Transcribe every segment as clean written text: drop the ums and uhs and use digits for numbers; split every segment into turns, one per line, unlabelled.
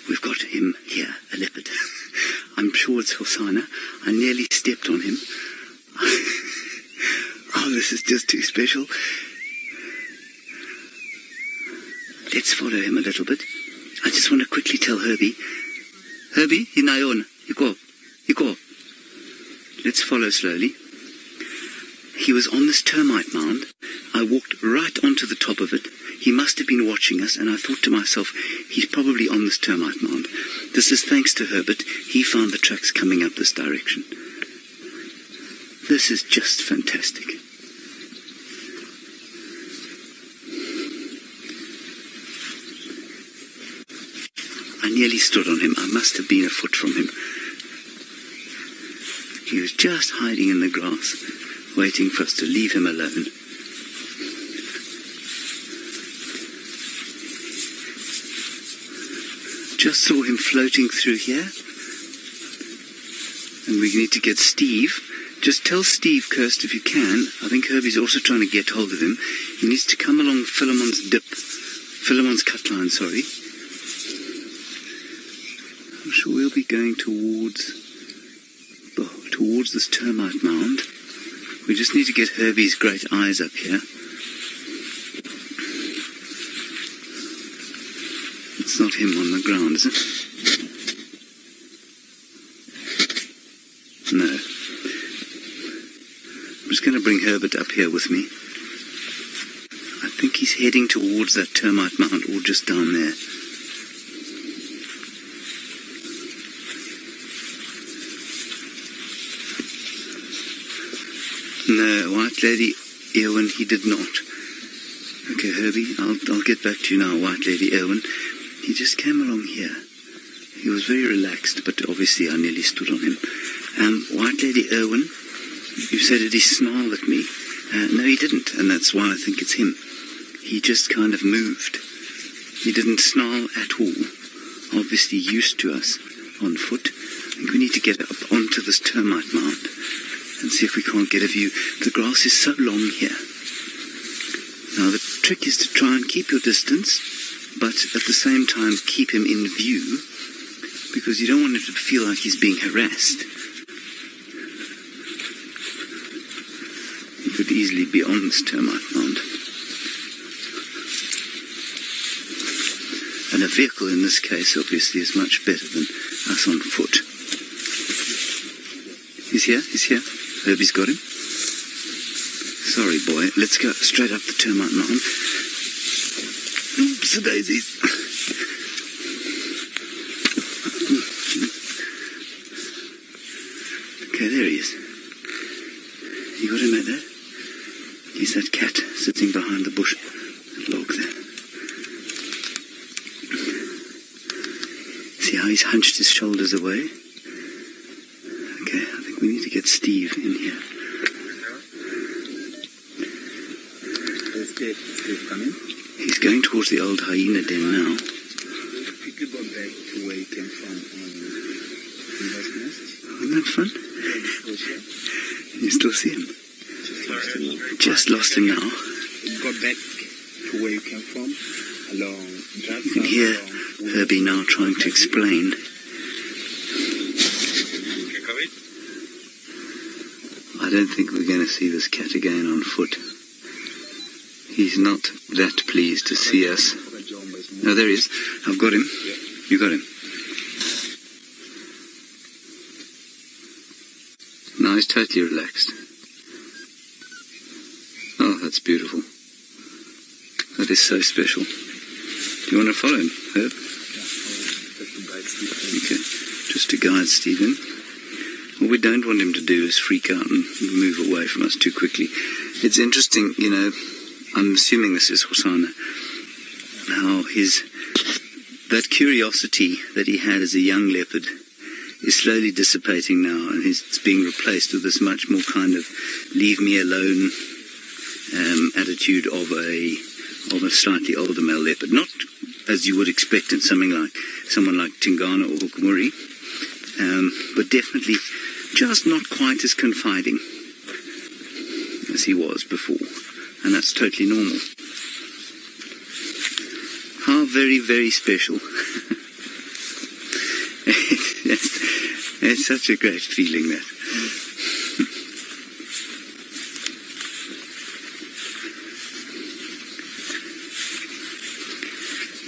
We've got him here, a leopard. I'm sure it's Hosana. I nearly stepped on him. Oh, this is just too special. Let's follow him a little bit. I just want to quickly tell Herbie. Herbie, hinayon. You go. Let's follow slowly. He was on this termite mound. I walked right onto the top of it. He must have been watching us, and I thought to myself, he's probably on this termite mound. This is thanks to Herbert. He found the tracks coming up this direction. This is just fantastic. I nearly stood on him. I must have been a foot from him. He was just hiding in the grass, waiting for us to leave him alone. Just saw him floating through here. And we need to get Steve. Just tell Steve, Kirst, if you can. I think Herbie's also trying to get hold of him. He needs to come along Philemon's cut line, sorry. I'm sure we'll be going towards this termite mound. We just need to get Herbie's great eyes up here. It's not him on the ground, is it? No. I'm just going to bring Herbert up here with me. I think he's heading towards that termite mound, or just down there. No, White Lady Erwin, he did not. Okay, Herbie, I'll get back to you now, White Lady Erwin. He just came along here. He was very relaxed, but obviously I nearly stood on him. White Lady Erwin, you said that he snarled at me. No, he didn't, and that's why I think it's him. He just kind of moved. He didn't snarl at all. Obviously used to us on foot. I think we need to get up onto this termite mound and see if we can't get a view. The grass is so long here. Now the trick is to try and keep your distance, but at the same time keep him in view, because you don't want him to feel like he's being harassed. He could easily be on this termite mound. And a vehicle in this case obviously is much better than us on foot. He's here. Herbie's got him. Sorry, boy. Let's go straight up the termite mound. Oops, daisies. Okay, there he is. You got him at that? He's that cat sitting behind the bush. That log there. See how he's hunched his shoulders away? Okay, I think we need to get Steve in here.
Is Steve coming?
He's going towards the old hyena den now.
Quickly go back to where he came from on Invest Nest.
Isn't that fun? You still see him? Just lost him now.
Go back to where you came from. Along that
You can hear Herbie now trying to explain. I don't think we're going to see this cat again on foot. He's not that pleased to see us. No, there he is. I've got him. You got him. Now he's totally relaxed. Oh, that's beautiful. That is so special. Do you want to follow him, Herb? Okay. Just to guide Stephen. What we don't want him to do is freak out and move away from us too quickly. It's interesting, you know, I'm assuming this is Hosana, how that curiosity that he had as a young leopard is slowly dissipating now, and it's being replaced with this much more kind of leave me alone attitude of a slightly older male leopard. Not as you would expect in someone like Tingana or Hukumuri, but definitely just not quite as confiding as he was before, and that's totally normal. How very, very special. It's such a great feeling, that.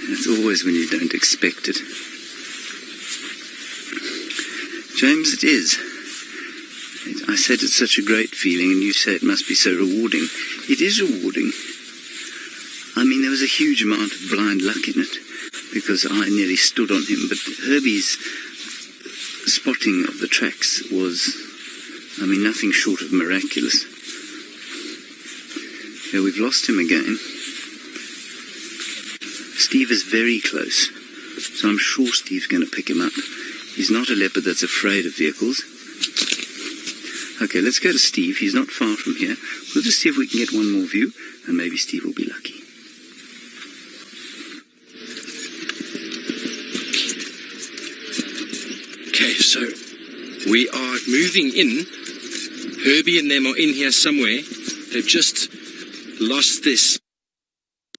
It's always when you don't expect it. James, it is. I said it's such a great feeling, and you say it must be so rewarding. It is rewarding. I mean, there was a huge amount of blind luck in it, because I nearly stood on him, but Herbie's spotting of the tracks was, I mean, nothing short of miraculous. Yeah, we've lost him again. Steve is very close, so I'm sure Steve's going to pick him up. He's not a leopard that's afraid of vehicles. Okay, let's go to Steve. He's not far from here. We'll just see if we can get one more view, and maybe Steve will be lucky.
Okay, so we are moving in. Herbie and them are in here somewhere. They've just lost this.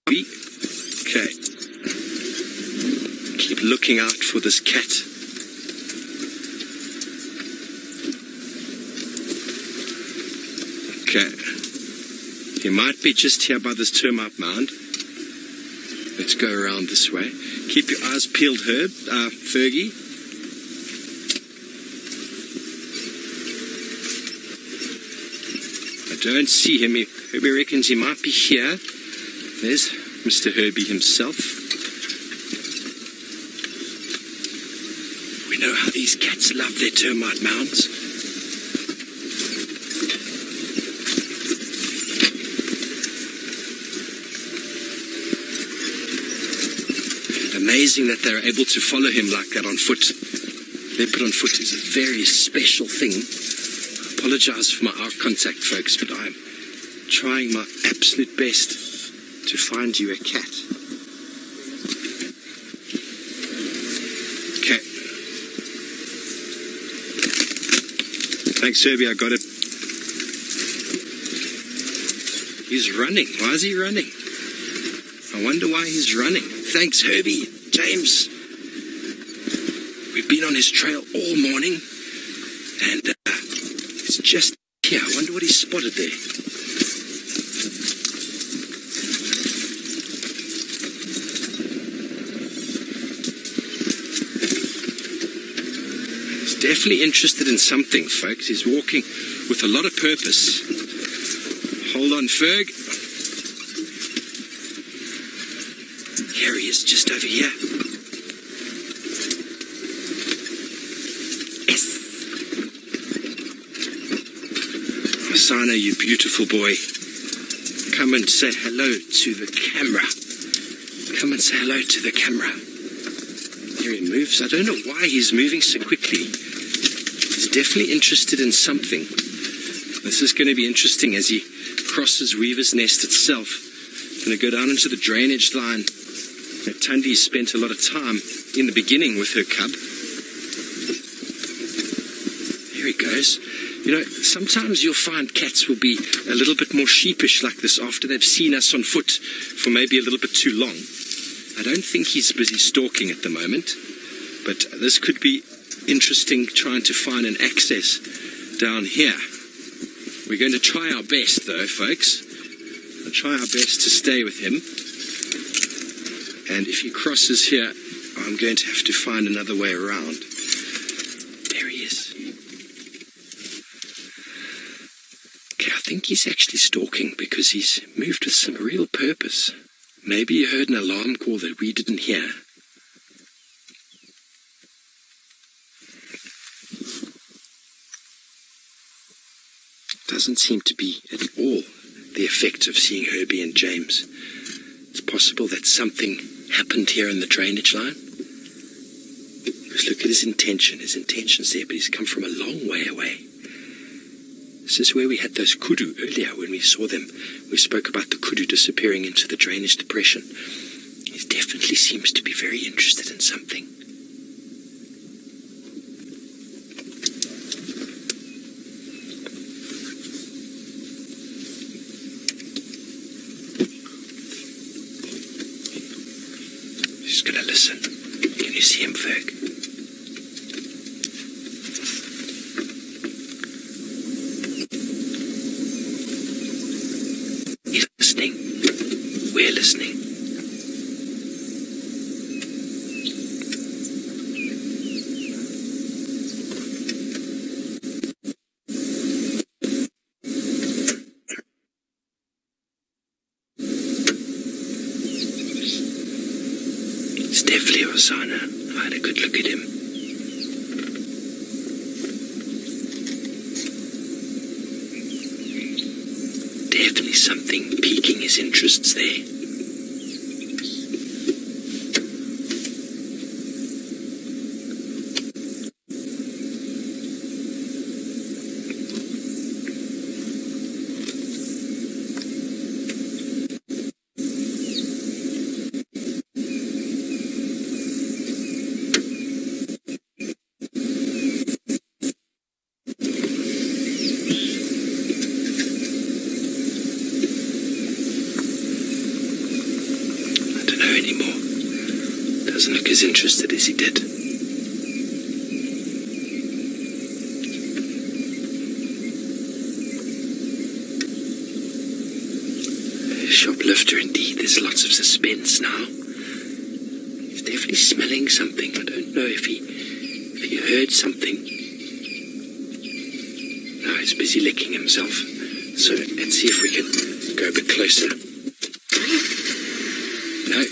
Okay. Keep looking out for this cat. Okay. He might be just here by this termite mound. Let's go around this way. Keep your eyes peeled, Fergie. I don't see him. Herbie reckons he might be here. There's Mr. Herbie himself. We know how these cats love their termite mounds. Amazing that they're able to follow him like that on foot. Leopard on foot is a very special thing. I apologize for my eye contact, folks, but I'm trying my absolute best to find you a cat. Okay. Thanks, Herbie, I got it. He's running. Why is he running? I wonder why he's running. Thanks, Herbie. James. We've been on his trail all morning, and it's just here. I wonder what he spotted there. He's definitely interested in something, folks. He's walking with a lot of purpose. Hold on, Ferg. Here he is, just over here. Yes. Hosana, you beautiful boy. Come and say hello to the camera. Come and say hello to the camera. Here he moves. I don't know why he's moving so quickly. He's definitely interested in something. This is going to be interesting as he crosses Weaver's Nest itself. Going to go down into the drainage line. Tundi spent a lot of time in the beginning with her cub. Here he goes. You know, sometimes you'll find cats will be a little bit more sheepish like this after they've seen us on foot for maybe a little bit too long. I don't think he's busy stalking at the moment, but this could be interesting trying to find an access down here. We're going to try our best though, folks. We'll try our best to stay with him. And if he crosses here, I'm going to have to find another way around. There he is. Okay, I think he's actually stalking because he's moved with some real purpose. Maybe he heard an alarm call that we didn't hear. Doesn't seem to be at all the effect of seeing Herbie and James. It's possible that something happened here in the drainage line. Just look at his intention. His intention's there, but he's come from a long way away. This is where we had those kudu earlier when we saw them. We spoke about the kudu disappearing into the drainage depression. He definitely seems to be very interested in something. Just gonna listen. Can you see him, Ferg? We're listening. It's definitely Hosana. I had a good look at him. Definitely something piquing his interests there. Doesn't look as interested as he did. Shoplifter indeed. There's lots of suspense now. He's definitely smelling something. I don't know if he heard something. No, he's busy licking himself. So let's see if we can go a bit closer. No.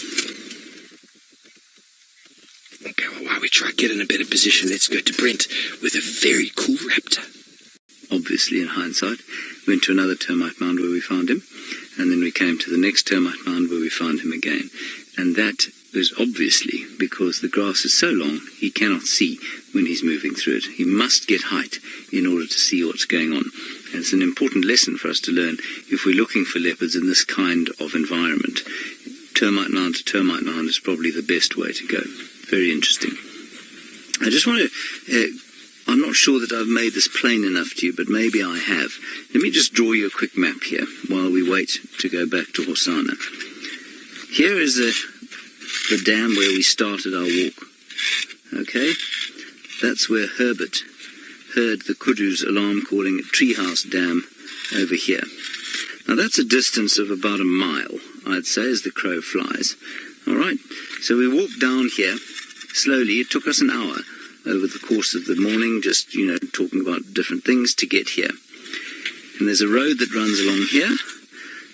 While we try to get in a better position, let's go to Brent with a very cool raptor.
Obviously, in hindsight, went to another termite mound where we found him, and then we came to the next termite mound where we found him again. And that was obviously because the grass is so long, he cannot see when he's moving through it. He must get height in order to see what's going on. And it's an important lesson for us to learn if we're looking for leopards in this kind of environment. Termite mound to termite mound is probably the best way to go. Very interesting. I just want to, I'm not sure that I've made this plain enough to you, but maybe I have. Let me just draw you a quick map here while we wait to go back to Hosana. Here is the dam where we started our walk. Okay? That's where Herbert heard the kudu's alarm calling at Treehouse Dam over here. Now that's a distance of about a mile, I'd say, as the crow flies. All right? So we walked down here slowly. It took us an hour over the course of the morning, just, talking about different things to get here. And there's a road that runs along here.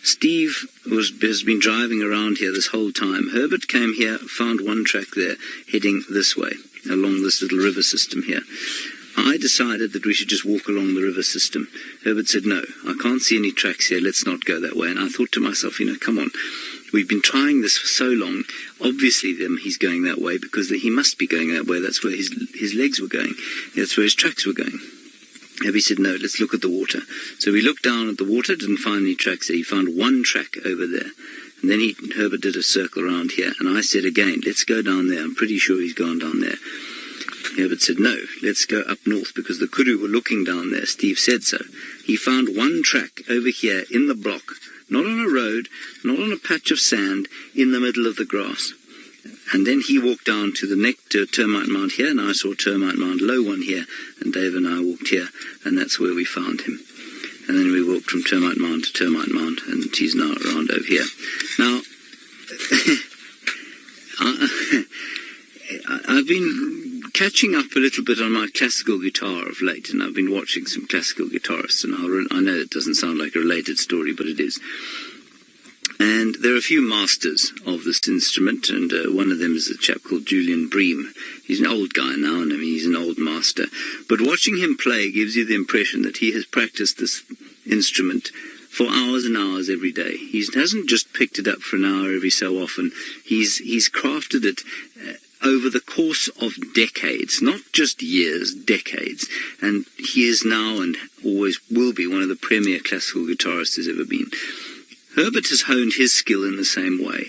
Steve has been driving around here this whole time. Herbert came here, found one track there, heading this way, along this little river system here. I decided that we should just walk along the river system. Herbert said, no, I can't see any tracks here, let's not go that way. And I thought to myself, come on. We've been trying this for so long. Obviously, he's going that way because he must be going that way. That's where his legs were going. That's where his tracks were going. Herbie said, no, let's look at the water. So we looked down at the water, didn't find any tracks there. He found one track over there. And then Herbert did a circle around here. And I said again, let's go down there. I'm pretty sure he's gone down there. Herbert said, no, let's go up north because the kudu were looking down there. Steve said so. He found one track over here in the block. Not on a road, not on a patch of sand, in the middle of the grass. And then he walked down to the next termite mound here, and I saw termite mound low one here, and Dave and I walked here, and that's where we found him. And then we walked from termite mound to termite mound, and he's now around over here. Now, I've been catching up a little bit on my classical guitar of late, and I've been watching some classical guitarists, and I know it doesn't sound like a related story, but it is. And there are a few masters of this instrument, and one of them is a chap called Julian Bream. He's an old guy now, and he's an old master. But watching him play gives you the impression that he has practiced this instrument for hours and hours every day. He hasn't just picked it up for an hour every so often. He's crafted it over the course of decades, not just years, decades. And he is now and always will be one of the premier classical guitarists there's ever been. Herbert has honed his skill in the same way.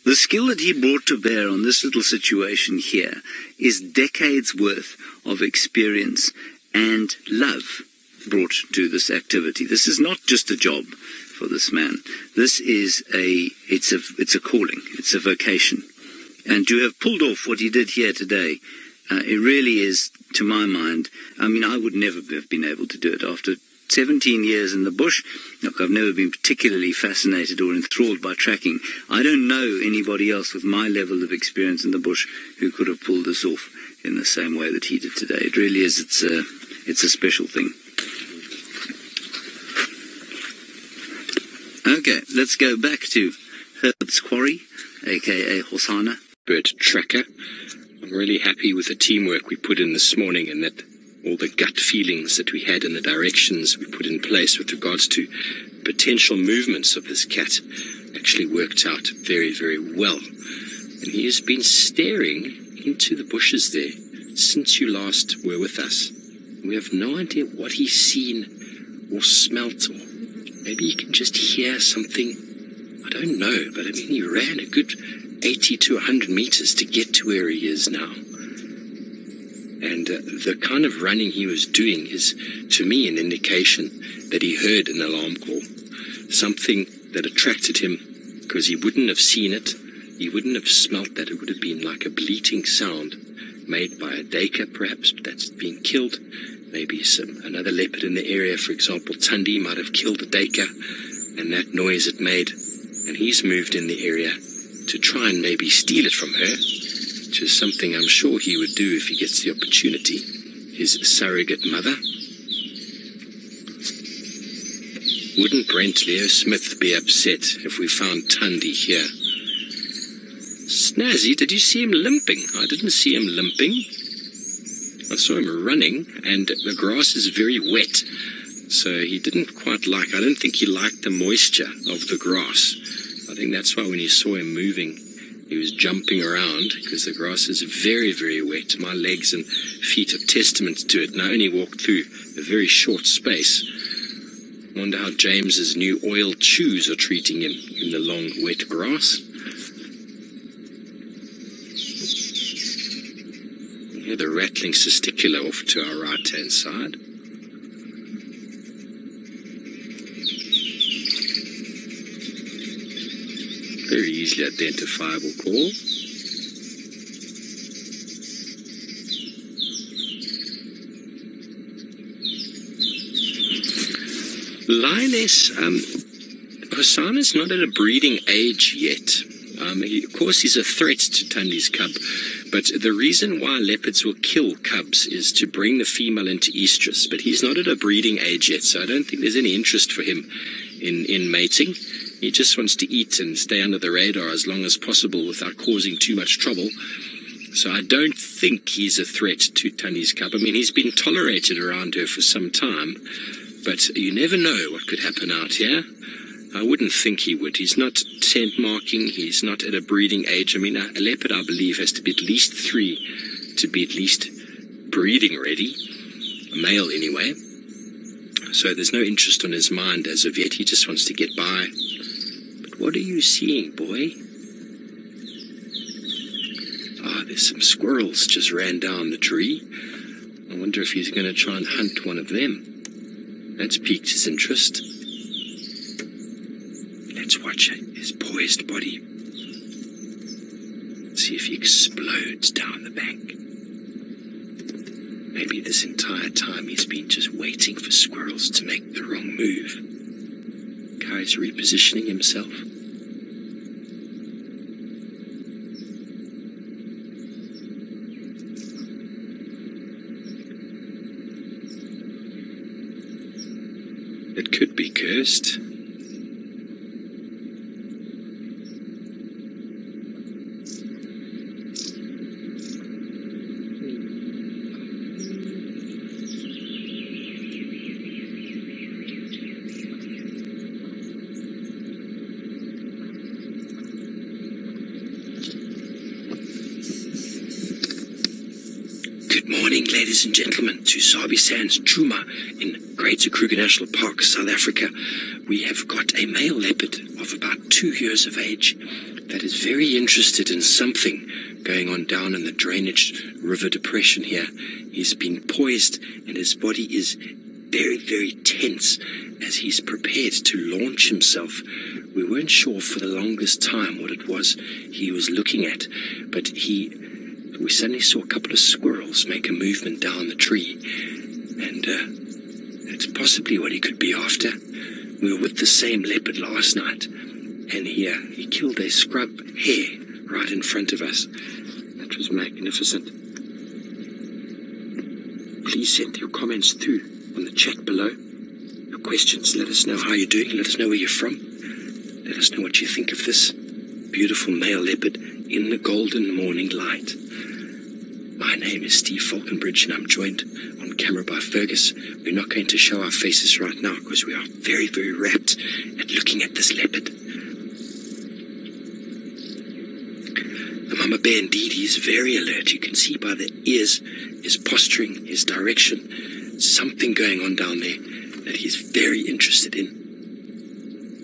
The skill that he brought to bear on this little situation here is decades worth of experience and love brought to this activity. This is not just a job for this man. This is it's a calling, it's a vocation. And to have pulled off what he did here today, it really is, to my mind, I would never have been able to do it after 17 years in the bush. Look, I've never been particularly fascinated or enthralled by tracking. I don't know anybody else with my level of experience in the bush who could have pulled this off in the same way that he did today. It really is, it's a special thing. Okay, let's go back to Herb's quarry, aka Hosana.
Bird tracker. I'm really happy with the teamwork we put in this morning, and that all the gut feelings that we had and the directions we put in place with regards to potential movements of this cat actually worked out very, very well. And he has been staring into the bushes there since you last were with us. We have no idea what he's seen or smelt, or maybe you can just hear something. I don't know, but I mean, he ran a good 80 to 100 meters to get to where he is now. And the kind of running he was doing is, to me, an indication that he heard an alarm call. Something that attracted him, because he wouldn't have seen it. He wouldn't have smelt that. It would have been like a bleating sound made by a duiker, perhaps, that's been killed. Maybe another leopard in the area, for example, Tundi, might have killed a duiker, and that noise it made. And he's moved in the area to try and maybe steal it from her, which is something I'm sure he would do if he gets the opportunity. His surrogate mother. Wouldn't Brent Leo Smith be upset if we found Tundi here? Snazzy, did you see him limping? I didn't see him limping. I saw him running, and the grass is very wet, so he didn't quite like, I don't think he liked the moisture of the grass. I think that's why when you saw him moving, he was jumping around, because the grass is very, very wet. My legs and feet are testament to it, and I only walked through a very short space. I wonder how James's new oiled shoes are treating him in the long, wet grass. You hear the rattling cesticular off to our right-hand side. Very easily identifiable call. Lioness, Hosana's not at a breeding age yet. Of course, he's a threat to Tundi's cub, but the reason why leopards will kill cubs is to bring the female into estrus, but he's not at a breeding age yet, so I don't think there's any interest for him in mating. He just wants to eat and stay under the radar as long as possible without causing too much trouble. So I don't think he's a threat to Tundi's cub. I mean, he's been tolerated around her for some time, but you never know what could happen out here. I wouldn't think he would. He's not scent marking. He's not at a breeding age. I mean, a leopard, I believe, has to be at least 3 to be at least breeding ready. A male, anyway. So there's no interest on his mind as of yet. He just wants to get by. But what are you seeing, boy? Ah, there's some squirrels just ran down the tree. I wonder if he's going to try and hunt one of them. That's piqued his interest. Let's watch his poised body. See if he explodes down the bank. Maybe this entire time he's been just waiting for squirrels to make the wrong move. Guy's repositioning himself. It could be cursed. Good morning, ladies and gentlemen, to Sabi Sands Djuma in Greater Kruger National Park, South Africa. We have got a male leopard of about 2 years of age that is very interested in something going on down in the drainage river depression here. He's been poised and his body is very, very tense as he's prepared to launch himself. We weren't sure for the longest time what it was he was looking at, but we suddenly saw a couple of squirrels make a movement down the tree, and It's possibly what he could be after. We were with the same leopard last night, and he killed a scrub hare right in front of us. That was magnificent. Please send your comments through on the chat below. Your questions, let us know how you're doing, let us know where you're from. Let us know what you think of this beautiful male leopard in the golden morning light. My name is Steve Falconbridge, and I'm joined on camera by Fergus. We're not going to show our faces right now because we are very, very rapt at looking at this leopard. The mama bear, indeed, he is very alert. You can see by the ears, his posturing, his direction, something going on down there that he's very interested in.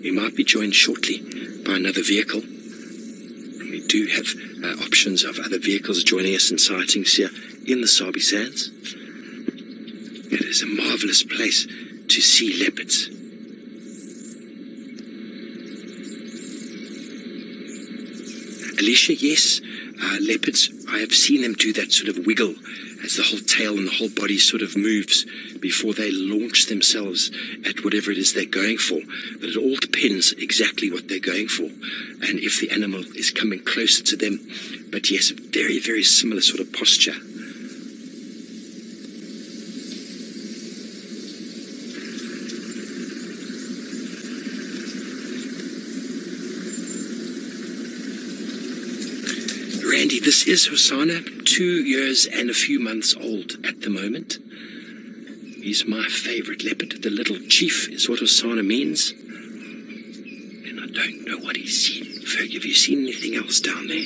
We might be joined shortly by another vehicle. And we do have options of other vehicles joining us in sightings here in the Sabi Sands. It is a marvelous place to see leopards. Alicia, yes, leopards, I have seen them do that sort of wiggle as the whole tail and the whole body sort of moves before they launch themselves at whatever it is they're going for. But it all depends exactly what they're going for and if the animal is coming closer to them. But yes, very, very similar sort of posture. Randy, this is Hosana, 2 years and a few months old at the moment. He's my favorite leopard. The little chief is what Hosana means. And I don't know what he's seen. Ferg, have you seen anything else down there?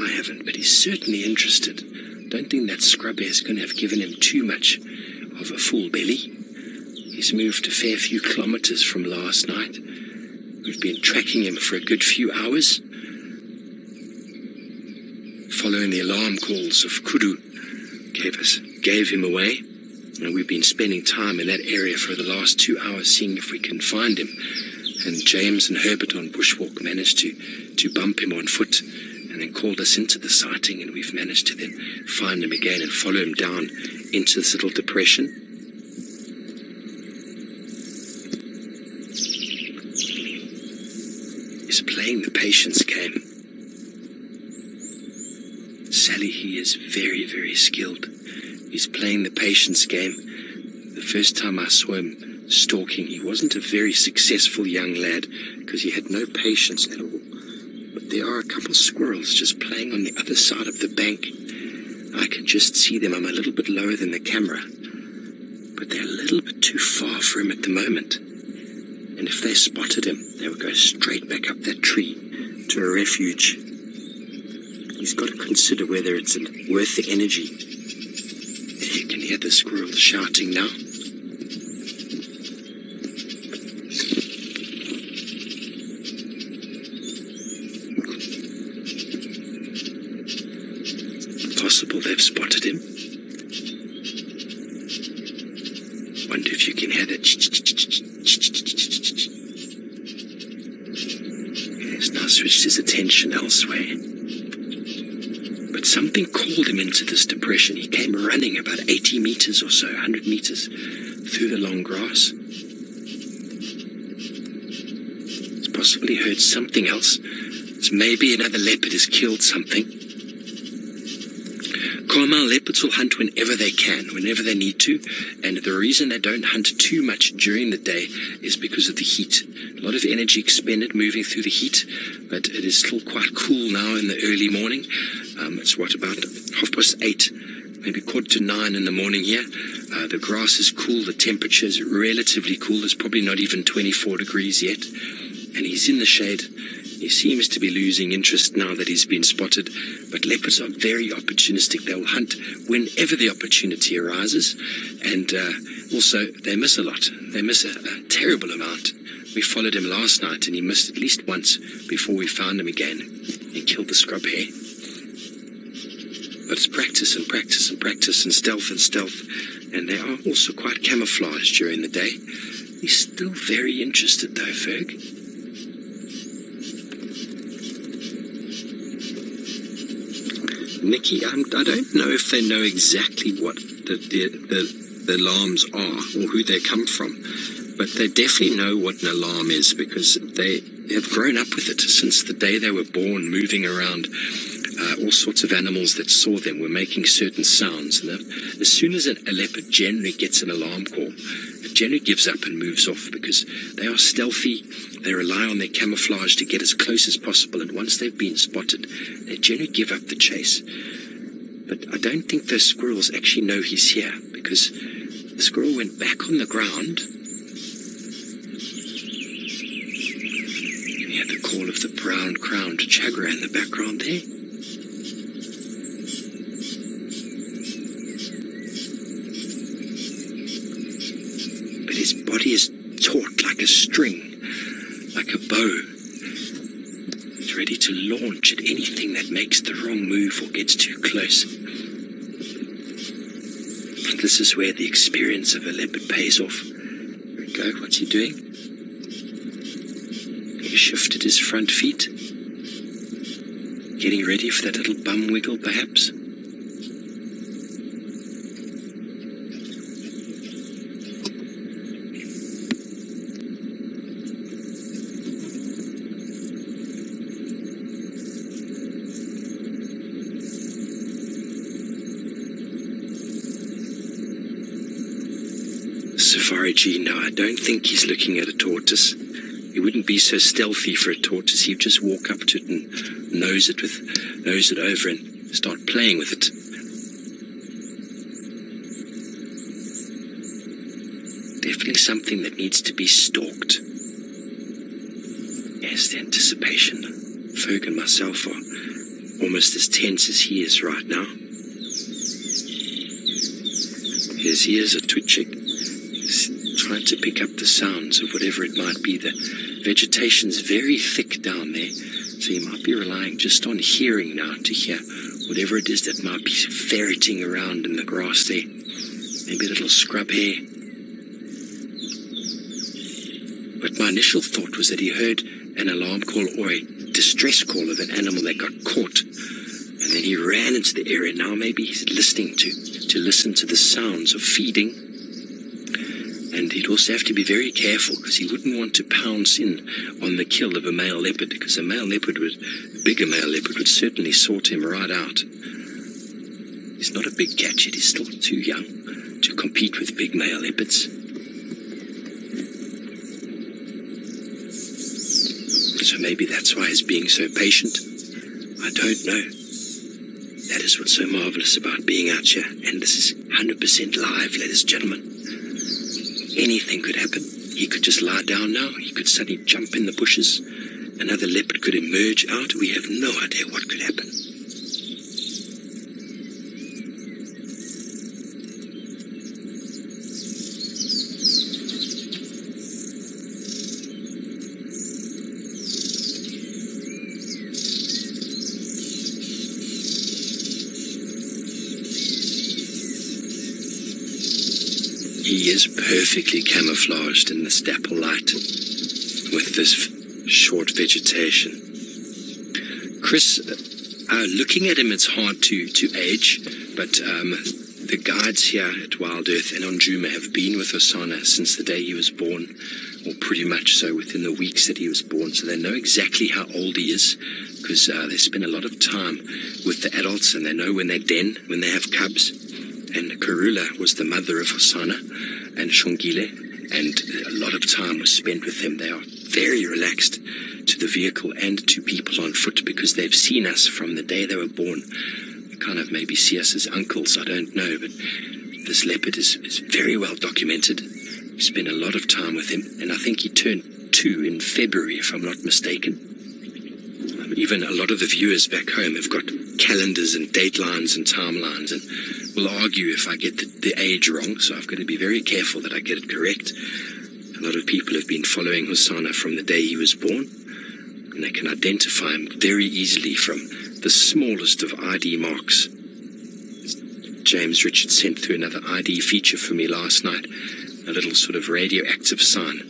I haven't, but he's certainly interested. Don't think that scrub hair is going to have given him too much of a full belly. He's moved a fair few kilometers from last night. We've been tracking him for a good few hours, following the alarm calls of Kudu gave him away, and we've been spending time in that area for the last 2 hours seeing if we can find him. And James and Herbert on Bushwalk managed to bump him on foot and then called us into the sighting, and we've managed to then find him again and follow him down into this little depression. He's playing the patience game. Sally, he is very, very skilled. He's playing the patience game. The first time I saw him stalking, he wasn't a very successful young lad because he had no patience at all. But there are a couple squirrels just playing on the other side of the bank. I can just see them. I'm a little bit lower than the camera, but they're a little bit too far for him at the moment. And if they spotted him, they would go straight back up that tree to a refuge. He's got to consider whether it's worth the energy. You can hear the squirrels shouting now. Possible they've spotted him. Wonder if you can hear that. He's now switched his attention elsewhere. But something called him into this depression. He came running about 80 meters or so, 100 meters through the long grass. He's possibly heard something else. It's maybe another leopard has killed something. Male leopards will hunt whenever they can, whenever they need to, and the reason they don't hunt too much during the day is because of the heat. A lot of energy expended moving through the heat, but it is still quite cool now in the early morning. It's about 8:30, maybe 8:45 in the morning here. The grass is cool, the temperature is relatively cool. It's probably not even 24 degrees yet, and he's in the shade. He seems to be losing interest now that he's been spotted, but leopards are very opportunistic. They will hunt whenever the opportunity arises, and also they miss a lot. They miss a terrible amount. We followed him last night, and he missed at least once before we found him again. He killed the scrub hare. But it's practice and practice and practice and stealth, and they are also quite camouflaged during the day. He's still very interested though, Ferg. Nikki, I don't know if they know exactly what the
the alarms are or who they come from. But they definitely know what an alarm is because they have grown up with it since the day they were born, moving around. All sorts of animals that saw them were making certain sounds. And as soon as a leopard generally gets an alarm call, it generally gives up and moves off because they are stealthy. They rely on their camouflage to get as close as possible. And once they've been spotted, they generally give up the chase. But I don't think those squirrels actually know he's here because the squirrel went back on the ground. You hear the call of the brown-crowned chagra in the background there. But his body is taut like a string, like a bow. He's ready to launch at anything that makes the wrong move or gets too close. And this is where the experience of a leopard pays off. There we go, what's he doing? He shifted his front feet, getting ready for that little bum wiggle perhaps. Safari G, no, I don't think he's looking at a tortoise. He wouldn't be so stealthy for a tortoise. He'd just walk up to it and nose it over and start playing with it. Definitely something that needs to be stalked. Yes, the anticipation. Ferg and myself are almost as tense as he is right now. His ears are twitching. He's trying to pick up the sounds of whatever it might be. The vegetation's very thick down there, so he might be relying just on hearing now to hear whatever it is that might be ferreting around in the grass there. Maybe a little scrub hare. But my initial thought was that he heard an alarm call or a distress call of an animal that got caught. And then he ran into the area. Now maybe he's listening to listen to the sounds of feeding. And he'd also have to be very careful because he wouldn't want to pounce in on the kill of a male leopard because a bigger male leopard would certainly sort him right out. He's not a big cat yet. He's still too young to compete with big male leopards. So maybe that's why he's being so patient. I don't know. That is what's so marvelous about being out here. And this is 100% live, ladies and gentlemen. Anything could happen. He could just lie down now. He could suddenly jump in the bushes. Another leopard could emerge out. We have no idea what could happen. He is perfectly camouflaged in this dapple light with this short vegetation. Chris, looking at him, it's hard to age, but the guides here at Wild Earth and on Djuma have been with Hosana since the day he was born, or pretty much so within the weeks that he was born, so they know exactly how old he is because they spend a lot of time with the adults and they know when they den, when they have cubs. And Karula was the mother of Hosana and Shongile, and a lot of time was spent with them. They are very relaxed to the vehicle and to people on foot because they've seen us from the day they were born. They kind of maybe see us as uncles, I don't know, but this leopard is very well documented. We spent a lot of time with him, and I think he turned 2 in February, if I'm not mistaken. Even a lot of the viewers back home have got calendars and date lines and timelines and will argue if I get the age wrong, so I've got to be very careful that I get it correct. A lot of people have been following Hosana from the day he was born, and they can identify him very easily from the smallest of ID marks. James Richard sent through another ID feature for me last night, a little sort of radioactive sign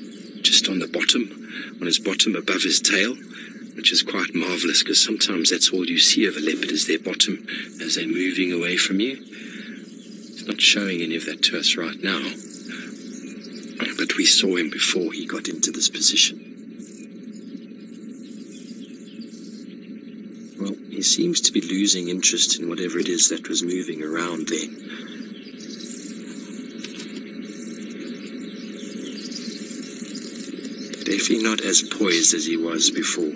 just on the bottom, on his bottom above his tail, which is quite marvellous because sometimes that's all you see of a leopard is their bottom as they're moving away from you. He's not showing any of that to us right now. But we saw him before he got into this position. Well, he seems to be losing interest in whatever it is that was moving around there. Definitely not as poised as he was before.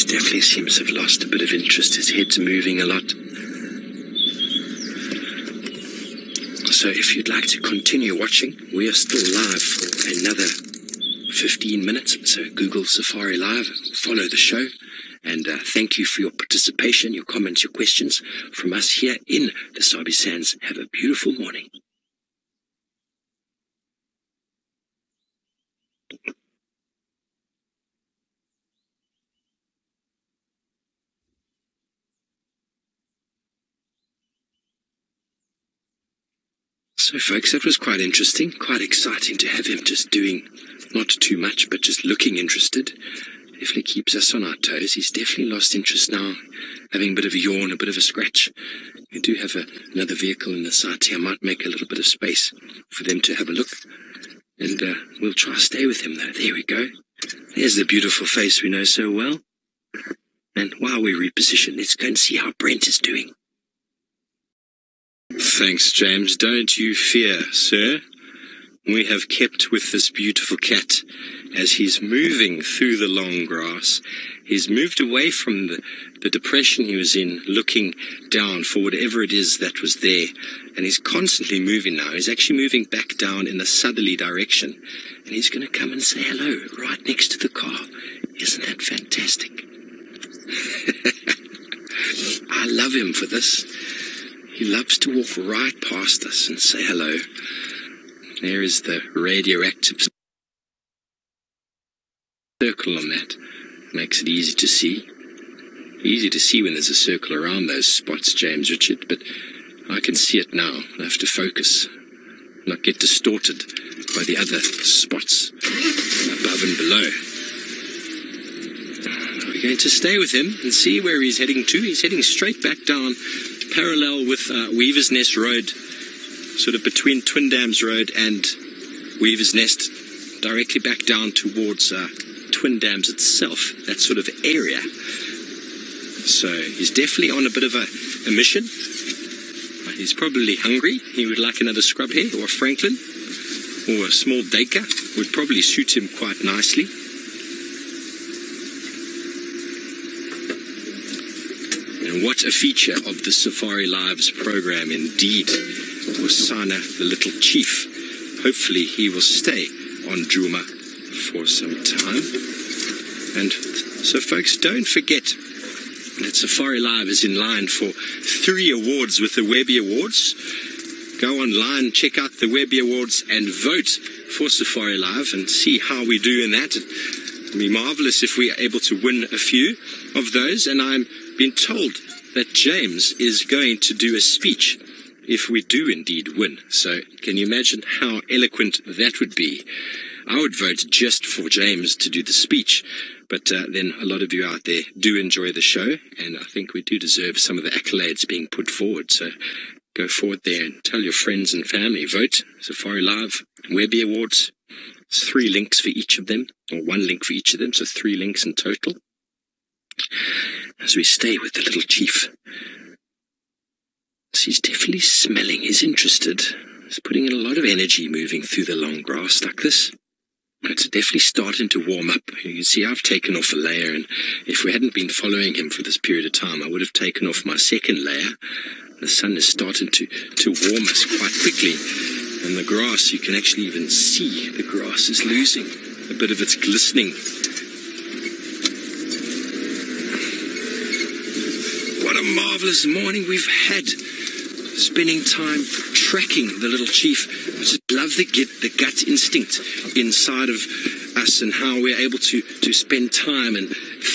Definitely seems to have lost a bit of interest. His head's moving a lot. So if you'd like to continue watching, we are still live for another 15 minutes. So Google Safari Live, follow the show, and thank you for your participation, your comments, your questions from us here in the Sabi Sands. Have a beautiful morning. So folks, that was quite interesting, quite exciting to have him just doing not too much, but just looking interested. Definitely keeps us on our toes. He's definitely lost interest now, having a bit of a yawn, a bit of a scratch. We do have another vehicle in the sight here. I might make a little bit of space for them to have a look. And we'll try to stay with him though. There we go. There's the beautiful face we know so well. And while we reposition, let's go and see how Brent is doing. Thanks, James. Don't you fear, sir. We have kept with this beautiful cat as he's moving through the long grass. He's moved away from the depression he was in, looking down for whatever it is that was there. And he's constantly moving now. He's actually moving back down in the southerly direction. And he's going to come and say hello right next to the car. Isn't that fantastic? I love him for this. He loves to walk right past us and say hello. There is the radioactive circle on that. Makes it easy to see. Easy to see when there's a circle around those spots, James Richard, but I can see it now. I have to focus, not get distorted by the other spots above and below. We're going to stay with him and see where he's heading to. He's heading straight back down, parallel with Weaver's Nest Road, sort of between Twin Dams Road and Weaver's Nest, directly back down towards Twin Dams itself, that sort of area. So he's definitely on a bit of a mission. He's probably hungry. He would like another scrub hare or a Franklin or a small Dacre. Would probably suit him quite nicely. And what a feature of the Safari Lives program indeed. Hosana, the little chief. Hopefully he will stay on Djuma for some time. And so folks, don't forget that Safari Live is in line for 3 awards with the Webby Awards. Go online, check out the Webby Awards and vote for Safari Live and see how we do in that. It would be marvellous if we are able to win a few of those. And I'm been told that James is going to do a speech if we do indeed win. So can you imagine how eloquent that would be? I would vote just for James to do the speech. But then a lot of you out there do enjoy the show, and I think we do deserve some of the accolades being put forward. So go forward there and tell your friends and family. Vote Safari Live, Webby Awards. It's 3 links for each of them, or 1 link for each of them, so 3 links in total. As we stay with the little chief. So he's definitely smelling, he's interested. He's putting in a lot of energy moving through the long grass like this. It's definitely starting to warm up. You can see I've taken off a layer, and if we hadn't been following him for this period of time, I would have taken off my 2nd layer. The sun is starting to warm us quite quickly, and the grass, you can actually even see the grass is losing a bit of its glistening. What a marvellous morning we've had, spending time tracking the little chief. I just love the gut instinct inside of
us and how we're able to spend time and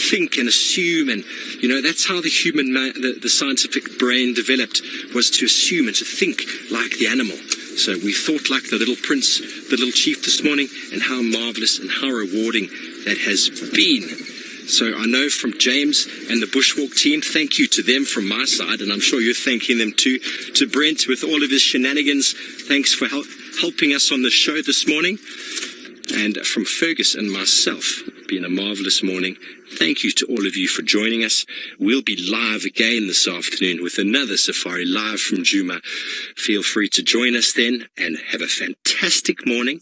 think and assume. And, you know, that's how the scientific brain developed, was to assume and to think like the animal. So we thought like the little prince, the little chief this morning, and how marvelous and how rewarding that has been. So I know from James and the Bushwalk team, thank you to them from my side, and I'm sure you're thanking them too. To Brent with all of his shenanigans, thanks for helping us on the show this morning. And from Fergus and myself, been a marvelous morning. Thank you to all of you for joining us. We'll be live again this afternoon with another Safari live from Djuma. Feel free to join us then, and have a fantastic morning.